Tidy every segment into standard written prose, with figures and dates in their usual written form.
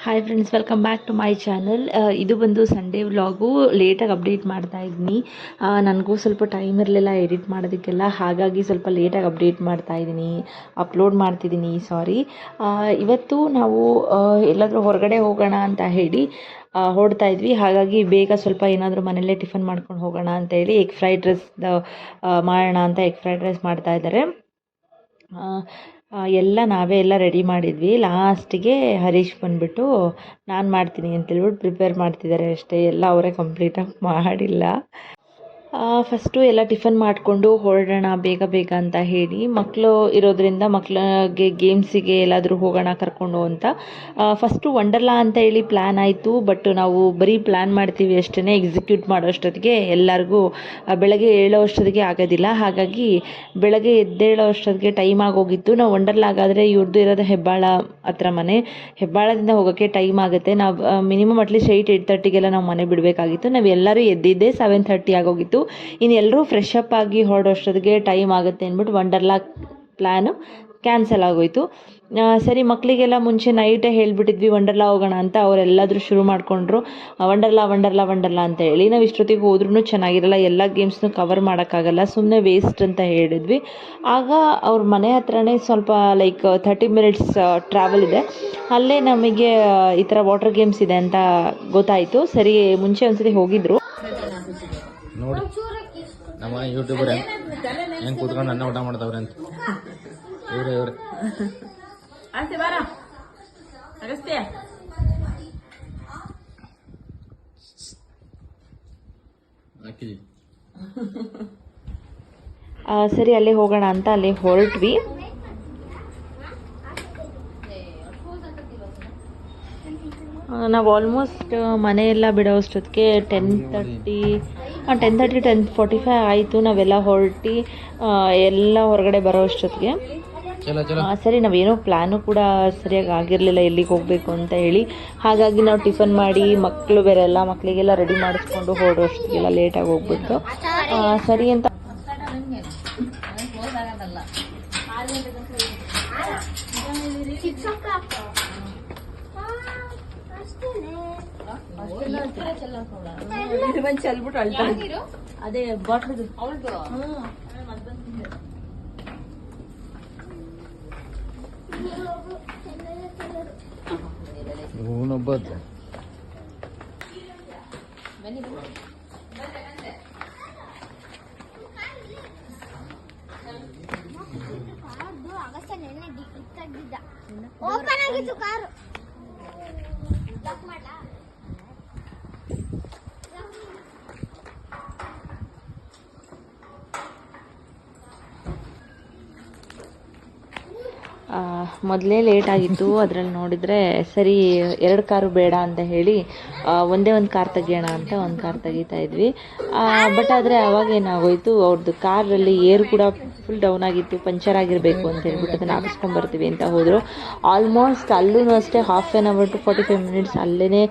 Hi friends, welcome back to my channel. ಇದು ಬಂದು Sunday vlog. ಲೇಟಾಗಿ ಅಪ್ಡೇಟ್ ಮಾಡ್ತಾ ಇದ್ದೀನಿ. ನನಗೂ ಸ್ವಲ್ಪ ಟೈಮ್ ಇರಲಿಲ್ಲ ಎಡಿಟ್ ಮಾಡೋದಕ್ಕೆಲ್ಲ, ಹಾಗಾಗಿ ಸ್ವಲ್ಪ ಲೇಟಾಗಿ ಅಪ್ಡೇಟ್ ಮಾಡ್ತಾ ಇದ್ದೀನಿ, ಅಪ್ಲೋಡ್ ಮಾಡ್ತಿದ್ದೀನಿ. ಸಾರಿ. ಇವತ್ತು ನಾವು ಎಲ್ಲಾದರೂ ಹೊರಗಡೆ ಹೋಗೋಣ ಅಂತ ಹೇಳಿ ಹೊರಡ್ತಾ ಇದ್ವಿ. ಹಾಗಾಗಿ ಬೇಗ ಸ್ವಲ್ಪ ಏನಾದರೂ ಮನೆಯಲ್ಲೇ ಟಿಫನ್ ಮಾಡ್ಕೊಂಡು ಹೋಗೋಣ ಅಂತೇಳಿ ಎಗ್ ಫ್ರೈಡ್ ರೈಸ್ ಮಾಡೋಣ ಅಂತ ಎಗ್ ಫ್ರೈಡ್ ರೈಸ್ ಮಾಡ್ತಾ ಇದ್ದಾರೆ. ನಾವೇ ಎಲ್ಲ ರೆಡಿ ಮಾಡಿದ್ವಿ. ಲಾಸ್ಟಿಗೆ ಹರೀಶ್ ಬಂದುಬಿಟ್ಟು ನಾನು ಮಾಡ್ತೀನಿ ಅಂತೇಳ್ಬಿಟ್ಟು ಪ್ರಿಪೇರ್ ಮಾಡ್ತಿದ್ದಾರೆ ಅಷ್ಟೇ. ಎಲ್ಲ ಅವರೇ ಕಂಪ್ಲೀಟಾಗಿ ಮಾಡಿಲ್ಲ. ಫಸ್ಟು ಎಲ್ಲ ಟಿಫನ್ ಮಾಡಿಕೊಂಡು ಹೊರಡೋಣ ಬೇಗ ಬೇಗ ಅಂತ ಹೇಳಿ, ಮಕ್ಕಳು ಇರೋದ್ರಿಂದ ಮಕ್ಕಳಿಗೆ ಗೇಮ್ಸಿಗೆ ಎಲ್ಲಾದರೂ ಹೋಗೋಣ ಕರ್ಕೊಂಡು ಅಂತ ಫಸ್ಟು ವಂಡರ್ಲಾ ಅಂತ ಹೇಳಿ ಪ್ಲ್ಯಾನ್ ಆಯಿತು. ಬಟ್ ನಾವು ಬರೀ ಪ್ಲ್ಯಾನ್ ಮಾಡ್ತೀವಿ ಅಷ್ಟೇ, ಎಕ್ಸಿಕ್ಯೂಟ್ ಮಾಡೋಷ್ಟೊತ್ತಿಗೆ ಎಲ್ಲರಿಗೂ ಬೆಳಗ್ಗೆ ಏಳೋ ಅಷ್ಟೊತ್ತಿಗೆ ಆಗೋದಿಲ್ಲ. ಹಾಗಾಗಿ ಬೆಳಗ್ಗೆ ಎದ್ದೇಳೋ ಅಷ್ಟೊತ್ತಿಗೆ ಟೈಮ್ ಆಗೋಗಿತ್ತು. ನಾವು ವಂಡರ್ಲಾಗಾದರೆ ಇವ್ರದ್ದು ಇರೋದು ಹೆಬ್ಬಾಳ ಹತ್ರ ಮನೆ. ಹೆಬ್ಬಾಳದಿಂದ ಹೋಗೋಕ್ಕೆ ಟೈಮ್ ಆಗುತ್ತೆ. ನಾವು ಮಿನಿಮಮ್ ಅಟ್ಲೀಸ್ಟ್ 8:30ಗೆಲ್ಲ ನಾವು ಮನೆ ಬಿಡಬೇಕಾಗಿತ್ತು. ನಾವು ಎಲ್ಲರೂ ಎದ್ದಿದ್ದೆ 7:30 ಆಗೋಗಿತ್ತು. ಇನ್ನು ಎಲ್ಲರೂ ಫ್ರೆಶ್ ಅಪ್ ಆಗಿ ಹೊರಡೋಷ್ಟೊತ್ತಿಗೆ ಟೈಮ್ ಆಗುತ್ತೆ ಅಂದ್ಬಿಟ್ಟು ವಂಡರ್ಲಾ ಪ್ಲ್ಯಾನು ಕ್ಯಾನ್ಸಲ್ ಆಗೋಯಿತು. ಸರಿ, ಮಕ್ಕಳಿಗೆಲ್ಲ ಮುಂಚೆ ನೈಟೇ ಹೇಳಿಬಿಟ್ಟಿದ್ವಿ ವಂಡರ್ಲಾ ಹೋಗೋಣ ಅಂತ. ಅವರೆಲ್ಲರೂ ಶುರು ಮಾಡಿಕೊಂಡ್ರು ವಂಡರ್ಲಾ ವಂಡರ್ಲಾ ವಂಡರ್ಲಾ ಅಂತ ಹೇಳಿ. ನಾವು ಇಷ್ಟೊತ್ತಿಗೆ ಹೋದ್ರೂ ಚೆನ್ನಾಗಿರಲ್ಲ, ಎಲ್ಲ ಗೇಮ್ಸ್ನೂ ಕವರ್ ಮಾಡೋಕ್ಕಾಗಲ್ಲ, ಸುಮ್ಮನೆ ವೇಸ್ಟ್ ಅಂತ ಹೇಳಿದ್ವಿ. ಆಗ ಅವ್ರ ಮನೆ ಹತ್ರನೇ ಸ್ವಲ್ಪ ಲೈಕ್ 30 ಮಿನಿಟ್ಸ್ ಟ್ರಾವೆಲ್ ಇದೆ. ಅಲ್ಲೇ ನಮಗೆ ಈ ಥರ ವಾಟರ್ ಗೇಮ್ಸ್ ಇದೆ ಅಂತ ಗೊತ್ತಾಯಿತು. ಸರಿ, ಮುಂಚೆ ಒಂದ್ಸತಿ ಹೋಗಿದ್ರು. ನೋಡಿ ನಮ್ಮ ಯೂಟ್ಯೂಬರ್ ಹೆಂಗೆ ಕೂತ್ಕೊಂಡು ಅನ್ನ ಊಟ ಮಾಡ್ತಾವ್ರೆ ಅಂತ. ಇವ್ರೆ ಸರಿ, ಅಲ್ಲೇ ಹೋಗೋಣ ಅಂತ ಅಲ್ಲೇ ಹೊರಟ್ವಿ. ನಾವು ಆಲ್ಮೋಸ್ಟ್ ಮನೆಯೆಲ್ಲ ಬಿಡೋ ಅಷ್ಟೊತ್ತಿಗೆ 10:45 ಆಯಿತು. ನಾವೆಲ್ಲ ಹೊರಟು ಎಲ್ಲ ಹೊರಗಡೆ ಬರೋ ಅಷ್ಟೊತ್ತಿಗೆ. ಸರಿ, ನಾವೇನೋ ಪ್ಲ್ಯಾನು ಕೂಡ ಸರಿಯಾಗಿ ಆಗಿರಲಿಲ್ಲ ಎಲ್ಲಿಗೆ ಹೋಗಬೇಕು ಅಂತ ಹೇಳಿ. ಹಾಗಾಗಿ ನಾವು ಟಿಫನ್ ಮಾಡಿ ಮಕ್ಕಳು ಬೇರೆ ಎಲ್ಲ ಮಕ್ಕಳಿಗೆಲ್ಲ ರೆಡಿ ಮಾಡಿಸ್ಕೊಂಡು ಹೊರಡೋ ಅಷ್ಟೊತ್ತಿಗೆಲ್ಲ ಲೇಟಾಗಿ ಹೋಗ್ಬಿಟ್ಟು ಸರಿ ಅಂತ ಅದೇ ಬಾಟ್ಲ್ ಇವನೊಬ್ಬತ್ತು ಓಪನ್ ಆಗಿತ್ತು ಕಾರು. ಮೊದಲೇ ಲೇಟ್ ಆಗಿತ್ತು. ಅದರಲ್ಲಿ ನೋಡಿದರೆ ಸರಿ 2 ಕಾರು ಬೇಡ ಅಂತ ಹೇಳಿ ಒಂದೇ ಒಂದು ಕಾರ್ ತೆಗಿಯೋಣ ಅಂತ ಒಂದು ಕಾರ್ ತೆಗಿತಾ ಇದ್ವಿ. ಬಟ್ ಆದರೆ ಅವಾಗ ಏನಾಗೋಯಿತು, ಅವ್ರದ್ದು ಕಾರಲ್ಲಿ ಏರ್ ಕೂಡ ಫುಲ್ ಡೌನ್ ಆಗಿತ್ತು, ಪಂಚರ್ ಆಗಿರಬೇಕು ಅಂತ ಹೇಳ್ಬಿಟ್ಟು ಅದನ್ನು ಹಾಕಿಸ್ಕೊಂಬರ್ತೀವಿ ಅಂತ ಹೋದರು. ಆಲ್ಮೋಸ್ಟ್ ಅಲ್ಲೂ ಅಷ್ಟೇ half an hour to 45 minutes ಅಲ್ಲೇ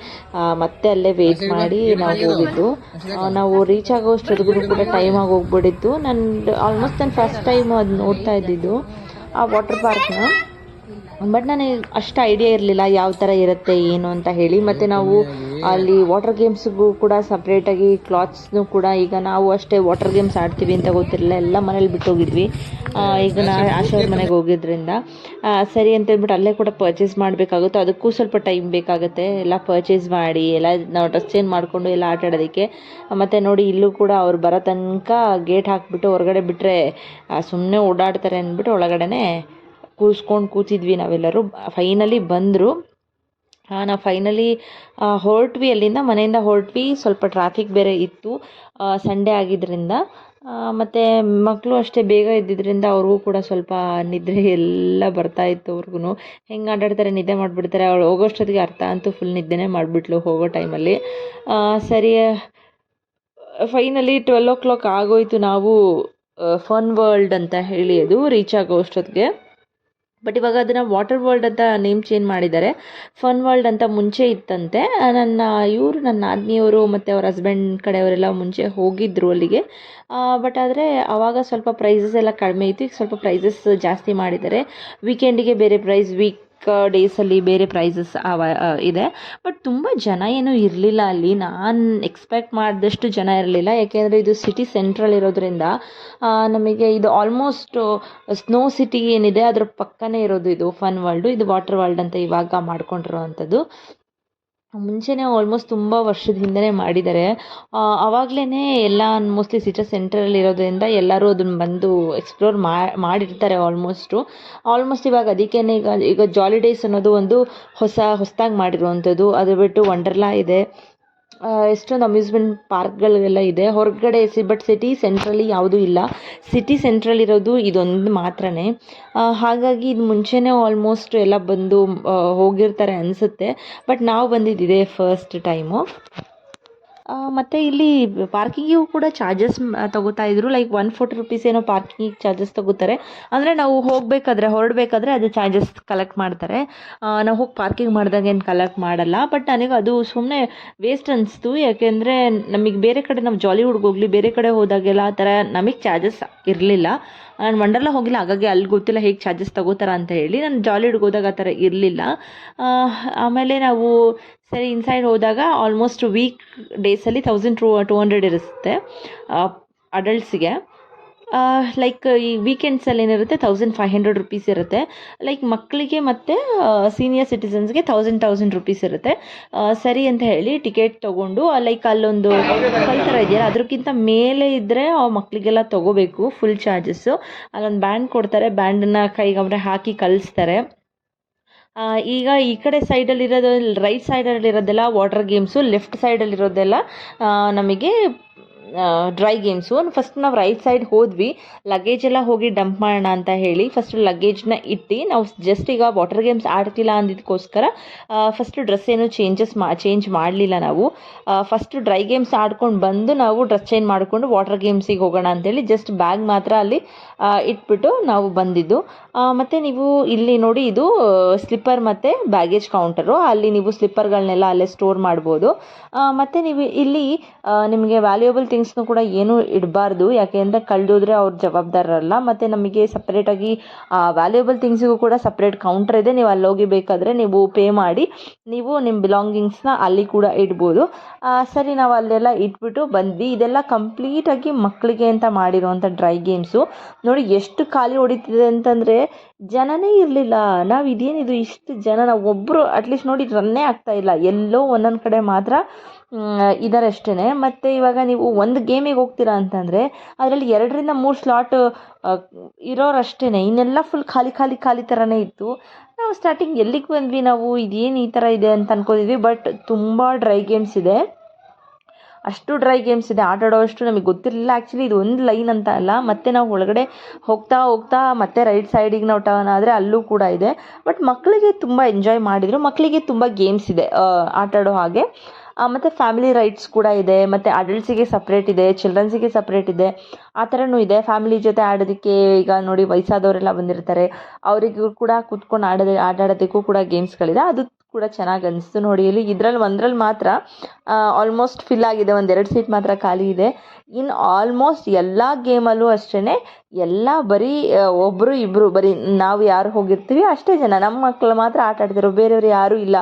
ಮತ್ತೆ ಅಲ್ಲೇ ವೆಯ್ಟ್ ಮಾಡಿ ನಾವು ಹೋಗಿದ್ದು. ನಾವು ರೀಚ್ ಆಗೋ ಅಷ್ಟೊತ್ತಿಗೂ ಕೂಡ ಟೈಮ್ ಆಗಿ ಹೋಗ್ಬಿಟ್ಟಿತ್ತು. ನಾನು ಫಸ್ಟ್ ಟೈಮ್ ಅದು ನೋಡ್ತಾ ಇದ್ದಿದ್ದು ಆ ವಾಟರ್ ಪಾರ್ಕ್ನ. ಬಟ್ ನನಗೆ ಅಷ್ಟು ಐಡಿಯಾ ಇರಲಿಲ್ಲ ಯಾವ ಥರ ಇರುತ್ತೆ ಏನು ಅಂತ ಹೇಳಿ. ಮತ್ತು ನಾವು ಅಲ್ಲಿ ವಾಟರ್ ಗೇಮ್ಸ್ಗೂ ಕೂಡ ಸಪ್ರೇಟಾಗಿ ಕ್ಲಾತ್ಸ್ನೂ ಕೂಡ, ಈಗ ನಾವು ಅಷ್ಟೇ ವಾಟರ್ ಗೇಮ್ಸ್ ಆಡ್ತೀವಿ ಅಂತ ಗೊತ್ತಿರಲಿಲ್ಲ, ಎಲ್ಲ ಮನೇಲಿ ಬಿಟ್ಟು ಹೋಗಿದ್ವಿ. ಈಗ ಆಶಾವ್ರ ಮನೆಗೆ ಹೋಗಿದ್ರಿಂದ ಸರಿ ಅಂತೇಳ್ಬಿಟ್ಟು ಅಲ್ಲೇ ಕೂಡ ಪರ್ಚೇಸ್ ಮಾಡಬೇಕಾಗುತ್ತೆ. ಅದಕ್ಕೂ ಸ್ವಲ್ಪ ಟೈಮ್ ಬೇಕಾಗುತ್ತೆ, ಎಲ್ಲ ಪರ್ಚೇಸ್ ಮಾಡಿ ಎಲ್ಲ ನಾವು ಡ್ರೆಸ್ ಚೇಂಜ್ ಮಾಡಿಕೊಂಡು ಎಲ್ಲ ಆಟ ಆಡೋದಕ್ಕೆ. ಮತ್ತು ನೋಡಿ, ಇಲ್ಲೂ ಕೂಡ ಅವ್ರು ಬರೋ ತನಕ ಗೇಟ್ ಹಾಕಿಬಿಟ್ಟು ಹೊರಗಡೆ ಬಿಟ್ಟರೆ ಸುಮ್ಮನೆ ಓಡಾಡ್ತಾರೆ ಅಂದ್ಬಿಟ್ಟು ಒಳಗಡೆ ಕೂತಿದ್ವಿ ನಾವೆಲ್ಲರೂ. ಫೈನಲಿ ಬಂದರು. ನಾವು ಫೈನಲಿ ಹೊರಟ್ವಿ, ಅಲ್ಲಿಂದ ಮನೆಯಿಂದ ಹೊರಟ್ವಿ. ಸ್ವಲ್ಪ ಟ್ರಾಫಿಕ್ ಬೇರೆ ಇತ್ತು ಸಂಡೇ ಆಗಿದ್ದರಿಂದ. ಮತ್ತು ಮಕ್ಕಳು ಅಷ್ಟೇ ಬೇಗ ಇದ್ದಿದ್ದರಿಂದ ಅವ್ರಿಗೂ ಕೂಡ ಸ್ವಲ್ಪ ನಿದ್ರೆ ಎಲ್ಲ ಬರ್ತಾಯಿತ್ತು. ಅವ್ರಿಗೂ ಹೆಂಗೆ ಆಟಾಡ್ತಾರೆ, ನಿದ್ದೆ ಮಾಡಿಬಿಡ್ತಾರೆ. ಅವಳು ಹೋಗೋಷ್ಟೊತ್ತಿಗೆ ಅರ್ಥ ಅಂತೂ ಫುಲ್ ನಿದ್ದೆನೇ ಮಾಡಿಬಿಟ್ಲು ಹೋಗೋ ಟೈಮಲ್ಲಿ. ಸರಿ, ಫೈನಲಿ 12 o'clock ಆಗೋಯಿತು. ನಾವು ಫನ್ ವರ್ಲ್ಡ್ ಅಂತ ಹೇಳಿ ಅದು ರೀಚ್ ಆಗೋ ಅಷ್ಟೊತ್ತಿಗೆ. ಬಟ್ ಇವಾಗ ಅದನ್ನು ವಾಟರ್ ವರ್ಲ್ಡ್ ಅಂತ ನೇಮ್ ಚೇಂಜ್ ಮಾಡಿದ್ದಾರೆ. ಫನ್ ವರ್ಲ್ಡ್ ಅಂತ ಮುಂಚೆ ಇತ್ತಂತೆ. ನನ್ನ ನಾದಿನಿಯವರು ಮತ್ತು ಅವ್ರ ಹಸ್ಬೆಂಡ್ ಕಡೆಯವರೆಲ್ಲ ಮುಂಚೆ ಹೋಗಿದ್ದರು ಅಲ್ಲಿಗೆ. ಬಟ್ ಆದರೆ ಆವಾಗ ಸ್ವಲ್ಪ ಪ್ರೈಸಸ್ ಎಲ್ಲ ಕಡಿಮೆ ಇತ್ತು. ಈಗ ಸ್ವಲ್ಪ ಪ್ರೈಸಸ್ ಜಾಸ್ತಿ ಮಾಡಿದ್ದಾರೆ. ವೀಕೆಂಡಿಗೆ ಬೇರೆ ಪ್ರೈಸ್, ಡೇಸಲ್ಲಿ ಬೇರೆ ಪ್ರೈಸಸ್ ಇದೆ. ಬಟ್ ತುಂಬ ಜನ ಏನೂ ಇರಲಿಲ್ಲ ಅಲ್ಲಿ. ನಾನು ಎಕ್ಸ್ಪೆಕ್ಟ್ ಮಾಡಿದಷ್ಟು ಜನ ಇರಲಿಲ್ಲ, ಯಾಕೆಂದರೆ ಇದು ಸಿಟಿ ಸೆಂಟ್ರಲ್ ಇರೋದ್ರಿಂದ ನಮಗೆ ಇದು ಆಲ್ಮೋಸ್ಟ್ ಸ್ನೋ ಸಿಟಿ ಏನಿದೆ ಅದ್ರ ಪಕ್ಕನೇ ಇರೋದು ಇದು ಫನ್ ವರ್ಲ್ಡು. ಇದು ವಾಟರ್ ವರ್ಲ್ಡ್ ಅಂತ ಇವಾಗ ಮಾಡ್ಕೊಂಡಿರೋ ಅಂಥದ್ದು. ಮುಂಚೆನೇ ಆಲ್ಮೋಸ್ಟ್ ತುಂಬ ವರ್ಷದ ಹಿಂದೆನೇ ಮಾಡಿದ್ದಾರೆ. ಆವಾಗಲೇ ಎಲ್ಲ ಮೋಸ್ಟ್ಲಿ ಸಿಟಿ ಸೆಂಟ್ರಲ್ಲಿ ಇರೋದ್ರಿಂದ ಎಲ್ಲರೂ ಅದನ್ನು ಬಂದು ಎಕ್ಸ್ಪ್ಲೋರ್ ಮಾಡಿರ್ತಾರೆ ಆಲ್ಮೋಸ್ಟ್ ಇವಾಗ ಅದಕ್ಕೇ ಈಗ ಜಾಲಿ ಡೇಸ್ ಅನ್ನೋದು ಒಂದು ಹೊಸದಾಗಿ ಮಾಡಿರುವಂಥದ್ದು. ಅದು ಬಿಟ್ಟು ವಂಡರ್ಲಾ ಇದೆ, ಎಷ್ಟೊಂದು ಅಮ್ಯೂಸ್ಮೆಂಟ್ ಪಾರ್ಕ್ಗಳೆಲ್ಲ ಇದೆ ಹೊರಗಡೆ. ಬಟ್ ಸಿಟಿ ಸೆಂಟ್ರಲ್ಲಿ ಯಾವುದೂ ಇಲ್ಲ. ಸಿಟಿ ಸೆಂಟ್ರಲ್ ಇರೋದು ಇದೊಂದು ಮಾತ್ರನೇ. ಹಾಗಾಗಿ ಇದು ಮುಂಚೆನೇ ಆಲ್ಮೋಸ್ಟ್ ಎಲ್ಲ ಬಂದು ಹೋಗಿರ್ತಾರೆ ಅನಿಸುತ್ತೆ. ಬಟ್ ನಾವು ಬಂದಿದ್ದಿದೆ ಫಸ್ಟ್ ಟೈಮು. ಮತ್ತು ಇಲ್ಲಿ ಪಾರ್ಕಿಂಗಿಗೂ ಕೂಡ ಚಾರ್ಜಸ್ ತಗೋತಾ ಇದ್ರು. ಲೈಕ್ 140 ರುಪೀಸ್ ಏನೋ ಪಾರ್ಕಿಂಗಿಗೆ ಚಾರ್ಜಸ್ ತಗೋತಾರೆ. ಅಂದರೆ ನಾವು ಹೊರಡಬೇಕಾದ್ರೆ ಅದು ಚಾರ್ಜಸ್ ಕಲೆಕ್ಟ್ ಮಾಡ್ತಾರೆ. ನಾವು ಹೋಗಿ ಪಾರ್ಕಿಂಗ್ ಮಾಡಿದಾಗ ಏನು ಕಲೆಕ್ಟ್ ಮಾಡಲ್ಲ. ಬಟ್ ನನಗೆ ಅದು ಸುಮ್ಮನೆ ವೇಸ್ಟ್ ಅನಿಸ್ತು. ಯಾಕೆಂದರೆ ನಮಗೆ ಬೇರೆ ಕಡೆ ನಾವು ಜಾಲಿವುಡ್ಗೆ ಹೋಗಲಿ, ಬೇರೆ ಕಡೆ ಹೋದಾಗೆಲ್ಲ ಆ ಥರ ನಮಗೆ ಚಾರ್ಜಸ್ ಇರಲಿಲ್ಲ. ನಾನು ವಂಡರ್ಲಾ ಹೋಗಿಲ್ಲ, ಹಾಗಾಗಿ ಅಲ್ಲಿ ಗೊತ್ತಿಲ್ಲ ಹೇಗೆ ಚಾರ್ಜಸ್ ತಗೋತಾರ ಅಂತ ಹೇಳಿ. ನಾನು ಜಾಲಿವುಡ್ಗೆ ಹೋದಾಗ ಆ ಥರ ಇರಲಿಲ್ಲ. ಆಮೇಲೆ ನಾವು ಸರಿ ಇನ್ಸೈಡ್ ಹೋದಾಗ ಆಲ್ಮೋಸ್ಟ್ ವೀಕ್ ಡೇಸಲ್ಲಿ 1200 ಇರುತ್ತೆ ಅಡಲ್ಟ್ಸಿಗೆ. ಲೈಕ್ ಈ ವೀಕೆಂಡ್ಸಲ್ಲಿ ಏನಿರುತ್ತೆ 1500 ರುಪೀಸ್ ಇರುತ್ತೆ. ಲೈಕ್ ಮಕ್ಕಳಿಗೆ ಮತ್ತು ಸೀನಿಯರ್ ಸಿಟಿಸನ್ಸ್ಗೆ 1000 ರುಪೀಸ್ ಇರುತ್ತೆ. ಸರಿ ಅಂತ ಹೇಳಿ ಟಿಕೆಟ್ ತೊಗೊಂಡು ಲೈಕ್ ಅಲ್ಲೊಂದು ಕಲ್ ಥರ ಇದೆಯಲ್ಲ, ಅದಕ್ಕಿಂತ ಮೇಲೆ ಇದ್ದರೆ ಆ ಮಕ್ಕಳಿಗೆಲ್ಲ ತೊಗೋಬೇಕು ಫುಲ್ ಚಾರ್ಜಸ್ಸು. ಅಲ್ಲೊಂದು ಬ್ಯಾಂಡ್ ಕೊಡ್ತಾರೆ, ಬ್ಯಾಂಡನ್ನು ಕೈಗೆ ಹಾಕಿ ಕಳಿಸ್ತಾರೆ. ಈಗ ಈ ಕಡೆ ಸೈಡಲ್ಲಿರೋದು, ರೈಟ್ ಸೈಡಲ್ಲಿರೋದೆಲ್ಲ ವಾಟರ್ ಗೇಮ್ಸು, ಲೆಫ್ಟ್ ಸೈಡಲ್ಲಿರೋದೆಲ್ಲ ನಮಗೆ ಡ್ರೈ ಗೇಮ್ಸು. ಫಸ್ಟ್ ನಾವು ರೈಟ್ ಸೈಡ್ ಹೋದ್ವಿ, ಲಗೇಜ್ ಎಲ್ಲ ಹೋಗಿ ಡಂಪ್ ಮಾಡೋಣ ಅಂತ ಹೇಳಿ ಫಸ್ಟ್ ಲಗೇಜ್ನ ಇಟ್ಟು ನಾವು ಜಸ್ಟ್ ಈಗ ವಾಟರ್ ಗೇಮ್ಸ್ ಆಡ್ತಿಲ್ಲ ಅಂದಿದ್ದಕ್ಕೋಸ್ಕರ ಫಸ್ಟ್ ಡ್ರೆಸ್ ಏನು ಚೇಂಜ್ ಮಾಡಲಿಲ್ಲ ನಾವು. ಫಸ್ಟ್ ಡ್ರೈ ಗೇಮ್ಸ್ ಆಡ್ಕೊಂಡು ಬಂದು ನಾವು ಡ್ರೆಸ್ ಚೇಂಜ್ ಮಾಡಿಕೊಂಡು ವಾಟರ್ ಗೇಮ್ಸಿಗೆ ಹೋಗೋಣ ಅಂತೇಳಿ ಜಸ್ಟ್ ಬ್ಯಾಗ್ ಮಾತ್ರ ಅಲ್ಲಿ ಇಟ್ಬಿಟ್ಟು ನಾವು ಬಂದಿದ್ದು. ಮತ್ತು ನೀವು ಇಲ್ಲಿ ನೋಡಿ, ಇದು ಸ್ಲಿಪ್ಪರ್ ಮತ್ತು ಬ್ಯಾಗೇಜ್ ಕೌಂಟರು. ಅಲ್ಲಿ ನೀವು ಸ್ಲಿಪ್ಪರ್ಗಳನ್ನೆಲ್ಲ ಅಲ್ಲೇ ಸ್ಟೋರ್ ಮಾಡ್ಬೋದು. ಮತ್ತು ನೀವು ಇಲ್ಲಿ ನಿಮಗೆ ವ್ಯಾಲ್ಯೂಯಬಲ್ ಥಿಂಗ್ಸ್ನು ಕೂಡ ಏನೂ ಇಡಬಾರ್ದು, ಯಾಕೆ ಅಂದರೆ ಕಳೆದೋದ್ರೆ ಅವ್ರ ಜವಾಬ್ದಾರರಲ್ಲ. ಮತ್ತು ನಮಗೆ ಸಪ್ರೇಟಾಗಿ ವ್ಯಾಲ್ಯೂಯಬಲ್ ಥಿಂಗ್ಸಿಗೂ ಕೂಡ ಸಪ್ರೇಟ್ ಕೌಂಟರ್ ಇದೆ. ನೀವು ಅಲ್ಲಿ ಹೋಗಿ ಬೇಕಾದರೆ ನೀವು ಪೇ ಮಾಡಿ ನೀವು ನಿಮ್ಮ ಬಿಲಾಂಗಿಂಗ್ಸ್ನ ಅಲ್ಲಿ ಕೂಡ ಇಡ್ಬೋದು. ಸರಿ, ನಾವು ಅಲ್ಲೆಲ್ಲ ಇಟ್ಬಿಟ್ಟು ಬಂದ್ವಿ. ಇದೆಲ್ಲ ಕಂಪ್ಲೀಟಾಗಿ ಮಕ್ಕಳಿಗೆ ಅಂತ ಮಾಡಿರೋವಂಥ ಡ್ರೈ ಗೇಮ್ಸು. ನೋಡಿ ಎಷ್ಟು ಖಾಲಿ ಹೊಡಿತಿದೆ ಅಂತಂದರೆ ಜನನೇ ಇರಲಿಲ್ಲ. ನಾವು ಇದೇನಿದು ಇಷ್ಟು ಜನ, ನಾವು ಒಬ್ಬರು ಅಟ್ಲೀಸ್ಟ್ ನೋಡಿ ರನ್ನೇ ಆಗ್ತಾ ಇಲ್ಲ, ಎಲ್ಲೋ ಒಂದೊಂದು ಕಡೆ ಮಾತ್ರ ಇದ್ದಾರೆ ಅಷ್ಟೇ. ಮತ್ತು ಇವಾಗ ನೀವು ಒಂದು ಗೇಮಿಗೆ ಹೋಗ್ತೀರಾ ಅಂತಂದರೆ ಅದರಲ್ಲಿ 2-3 ಸ್ಲಾಟ್ ಇರೋರಷ್ಟೇ, ಇನ್ನೆಲ್ಲ ಫುಲ್ ಖಾಲಿ ಥರನೇ ಇತ್ತು. ನಾವು ಸ್ಟಾರ್ಟಿಂಗ್ ಎಲ್ಲಿಗೆ ಬಂದ್ವಿ, ನಾವು ಇದೇನು ಈ ಥರ ಇದೆ ಅಂತ ಅನ್ಕೋತಿದ್ವಿ. ಬಟ್ ತುಂಬ ಡ್ರೈ ಗೇಮ್ಸ್ ಇದೆ, ಅಷ್ಟು ಡ್ರೈ ಗೇಮ್ಸ್ ಇದೆ. ಆಟ ಆಡೋವಷ್ಟು ನಮಗೆ ಗೊತ್ತಿರಲಿಲ್ಲ. ಆ್ಯಕ್ಚುಲಿ ಇದು ಒಂದು ಲೈನ್ ಅಂತ ಅಲ್ಲ, ಮತ್ತು ನಾವು ಒಳಗಡೆ ಹೋಗ್ತಾ ಮತ್ತೆ ರೈಟ್ ಸೈಡಿಗೆ ನಾವು ಟರ್ನ್ ಆದರೆ ಅಲ್ಲೂ ಕೂಡ ಇದೆ. ಬಟ್ ಮಕ್ಕಳಿಗೆ ತುಂಬ ಎಂಜಾಯ್ ಮಾಡಿದರು. ಮಕ್ಕಳಿಗೆ ತುಂಬ ಗೇಮ್ಸ್ ಇದೆ ಆಟ ಆಡೋ ಹಾಗೆ. ಮತ್ತು ಫ್ಯಾಮಿಲಿ ರೈಡ್ಸ್ ಕೂಡ ಇದೆ, ಮತ್ತು ಅಡಲ್ಟ್ಸಿಗೆ ಸಪ್ರೇಟ್ ಇದೆ, ಚಿಲ್ಡ್ರನ್ಸಿಗೆ ಸಪ್ರೇಟ್ ಇದೆ, ಆ ಥರನೂ ಇದೆ. ಫ್ಯಾಮಿಲಿ ಜೊತೆ ಆಡೋದಕ್ಕೆ ಈಗ ನೋಡಿ ವಯಸ್ಸಾದವರೆಲ್ಲ ಬಂದಿರ್ತಾರೆ, ಅವರಿಗೂ ಕೂಡ ಕೂತ್ಕೊಂಡು ಆಟ ಆಡೋದಕ್ಕೂ ಕೂಡ ಗೇಮ್ಸ್ಗಳಿದೆ. ಅದು ಕೂಡ ಚೆನ್ನಾಗಿ ಅನಿಸ್ತು ನೋಡಿ. ಇದರಲ್ಲಿ ಒಂದರಲ್ಲಿ ಮಾತ್ರ ಆಲ್ಮೋಸ್ಟ್ ಫಿಲ್ ಆಗಿದೆ, 1-2 ಸೀಟ್ ಮಾತ್ರ ಖಾಲಿ ಇದೆ. ಇನ್ನು ಆಲ್ಮೋಸ್ಟ್ ಎಲ್ಲ ಗೇಮಲ್ಲೂ ಅಷ್ಟೇ, ಎಲ್ಲ ಬರೀ ಒಬ್ಬರು ಇಬ್ಬರು, ಬರೀ ನಾವು ಯಾರು ಹೋಗಿರ್ತೀವಿ ಅಷ್ಟೇ ಜನ. ನಮ್ಮ ಮಕ್ಕಳು ಮಾತ್ರ ಆಟ ಆಡ್ತಿರೋ, ಬೇರೆಯವರು ಯಾರೂ ಇಲ್ಲ,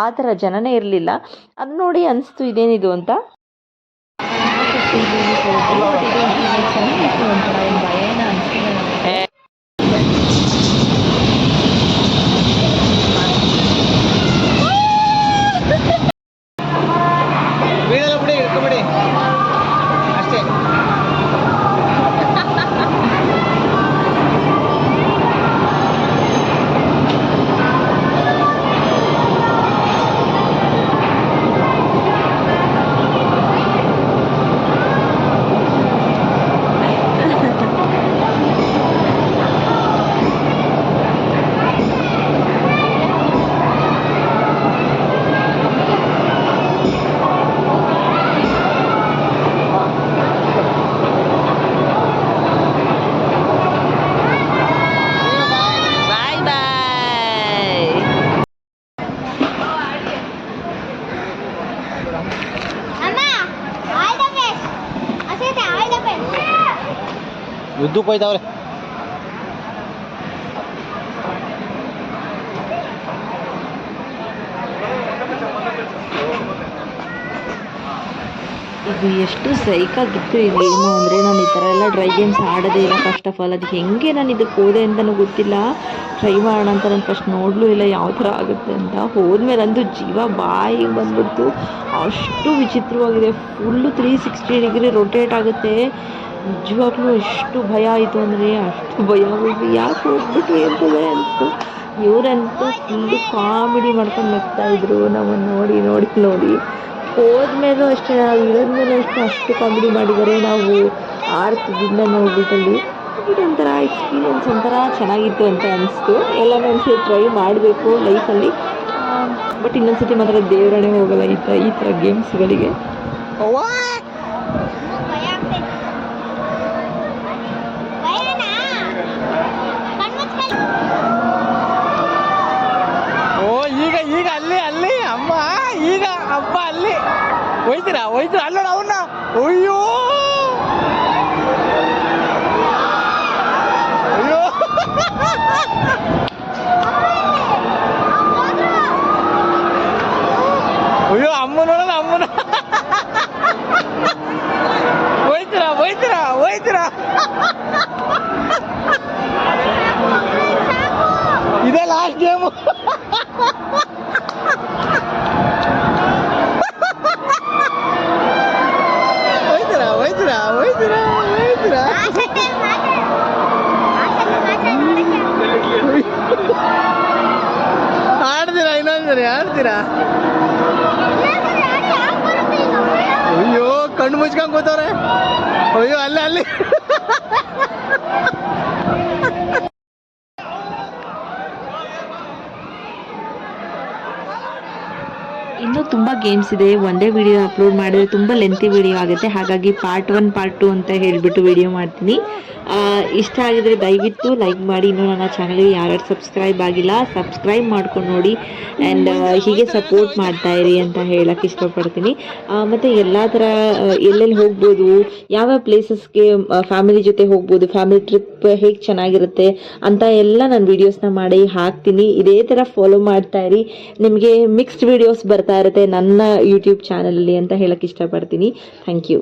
ಆ ಥರ ಜನನೇ ಇರಲಿಲ್ಲ. ಅದು ನೋಡಿ ಅನಿಸ್ತು ಇದೇನಿದು ಅಂತ. ಯುದ್ಧಕ್ಕೆ ಹೋಯ್ತಾವ್ರೆ. ಇದು ಎಷ್ಟು ಸೈಕಾಗಿತ್ತು ಈ ಗೇಮು ಅಂದರೆ, ನಾನು ಈ ಥರ ಎಲ್ಲ ಡ್ರೈ ಗೇಮ್ಸ್ ಆಡೋದೇ ಇಲ್ಲ ಫಸ್ಟ್ ಆಫ್ ಆಲ್. ಅದು ಹೇಗೆ ನಾನು ಇದಕ್ಕೆ ಹೋದೆ ಅಂತಲೂ ಗೊತ್ತಿಲ್ಲ. ಟ್ರೈ ಮಾಡೋಣ ಅಂತ ನಾನು ಫಸ್ಟ್ ನೋಡಲೂ ಇಲ್ಲ ಯಾವ ಥರ ಆಗುತ್ತೆ ಅಂತ. ಹೋದ್ಮೇಲೆ ಅಂದು ಜೀವ ಬಾಯಿಗೆ ಬಂದ್ಬಿಡ್ತು. ಅಷ್ಟು ವಿಚಿತ್ರವಾಗಿದೆ. ಫುಲ್ಲು 360 ಡಿಗ್ರಿ ರೊಟೇಟ್ ಆಗುತ್ತೆ. ನಿಜವಾಗ್ಲೂ ಎಷ್ಟು ಭಯ ಆಯಿತು ಅಂದರೆ ಅಷ್ಟು ಭಯ ಆಗೋದು. ಯಾಕೆ ಹೋಗ್ಬಿಟ್ವಿ ಅಂತಲೇ ಅನಿಸ್ತು. ಇವರಂತೂ ಫುಲ್ಲು ಕಾಮಿಡಿ ಮಾಡ್ಕೊಂಡು ನಗ್ತಾಯಿದ್ರು ನಮ್ಮನ್ನು ನೋಡಿ ನೋಡಿ ನೋಡಿ. ಹೋದ್ಮೇಲೂ ಅಷ್ಟೇ, ನಾವು ಇರೋದ್ಮೇಲೆ ಅಷ್ಟು ಕಾಮಿಡಿ ಮಾಡಿದ್ದಾರೆ. ನಾವು ಆರ್ತಿದಿಂದ ನೋಡ್ಬಿಟ್ಟಲ್ಲಿ ಒಂಥರ ಎಕ್ಸ್ಪೀರಿಯನ್ಸ್ ಒಂಥರ ಚೆನ್ನಾಗಿತ್ತು ಅಂತ ಅನಿಸ್ತು. ಎಲ್ಲ ಒಂದ್ಸತಿ ಟ್ರೈ ಮಾಡಬೇಕು ಲೈಫಲ್ಲಿ. ಬಟ್ ಇನ್ನೊಂದ್ಸತಿ ಮಾತ್ರ ದೇವರಣೆ ಹೋಗಲ್ಲ ಈ ಥರ ಗೇಮ್ಸ್ಗಳಿಗೆ. ಈಗ ಅಲ್ಲಿ ಅಮ್ಮ, ಈಗ ಅಪ್ಪ ಅಲ್ಲಿ ಹೋಯ್ತೀರಾ ಅಲ್ಲೋಡ ಅವನ್ನ. ಅಯ್ಯೋ ಅಯ್ಯೋ ಅಯ್ಯೋ ಅಮ್ಮ ನೋಡಲ್ಲ ಅಮ್ಮನ. ಹೋಯ್ತೀರಾ ಇದೇ ಲಾಸ್ಟ್ ಗೇಮು. ಹೋಯ್ತೀರಾ ಆಡ್ತೀರಾ ಇನ್ನೊಂದ್ಸರಿ ಆಡ್ತೀರಾ? ಅಯ್ಯೋ ಕಣ್ಣು ಮುಚ್ಕೊಂಡ್ ಕೂತವ್ರೆ. ಅಯ್ಯೋ ಅಲ್ಲಿ ಇನ್ನೂ ತುಂಬ ಗೇಮ್ಸ್ ಇದೆ. ಒಂದೇ ವಿಡಿಯೋ ಅಪ್ಲೋಡ್ ಮಾಡಿದ್ರೆ ತುಂಬ ಲೆಂತಿ ವಿಡಿಯೋ ಆಗುತ್ತೆ. ಹಾಗಾಗಿ ಪಾರ್ಟ್ 1 ಪಾರ್ಟ್ 2 ಅಂತ ಹೇಳಿಬಿಟ್ಟು ವಿಡಿಯೋ ಮಾಡ್ತೀನಿ. ಇಷ್ಟ ಆಗಿದ್ರೆ ದಯವಿಟ್ಟು ಲೈಕ್ ಮಾಡಿ. ಇನ್ನೂ ನನ್ನ ಚಾನಲ್ಗೆ ಯಾರ್ಯಾರು ಸಬ್ಸ್ಕ್ರೈಬ್ ಆಗಿಲ್ಲ ಸಬ್ಸ್ಕ್ರೈಬ್ ಮಾಡ್ಕೊಂಡು ನೋಡಿ. ಆ್ಯಂಡ್ ಹೀಗೆ ಸಪೋರ್ಟ್ ಮಾಡ್ತಾಯಿರಿ ಅಂತ ಹೇಳಕ್ಕೆ ಇಷ್ಟಪಡ್ತೀನಿ. ಮತ್ತು ಎಲ್ಲ ಥರ ಎಲ್ಲೆಲ್ಲಿ ಹೋಗ್ಬೋದು, ಯಾವ ಪ್ಲೇಸಸ್ಗೆ ಫ್ಯಾಮಿಲಿ ಜೊತೆ ಹೋಗ್ಬೋದು, ಫ್ಯಾಮಿಲಿ ಟ್ರಿಪ್ ಹೇಗೆ ಚೆನ್ನಾಗಿರುತ್ತೆ ಅಂತ ಎಲ್ಲ ನಾನು ವೀಡಿಯೋಸ್ನ ಮಾಡಿ ಹಾಕ್ತೀನಿ. ಇದೇ ಥರ ಫಾಲೋ ಮಾಡ್ತಾಯಿರಿ. ನಿಮಗೆ ಮಿಕ್ಸ್ಡ್ ವೀಡಿಯೋಸ್ ಬರ್ತಾ ಇರುತ್ತೆ ನನ್ನ ಯೂಟ್ಯೂಬ್ ಚಾನಲಲ್ಲಿ ಅಂತ ಹೇಳಕ್ಕೆ ಇಷ್ಟಪಡ್ತೀನಿ. Thank you.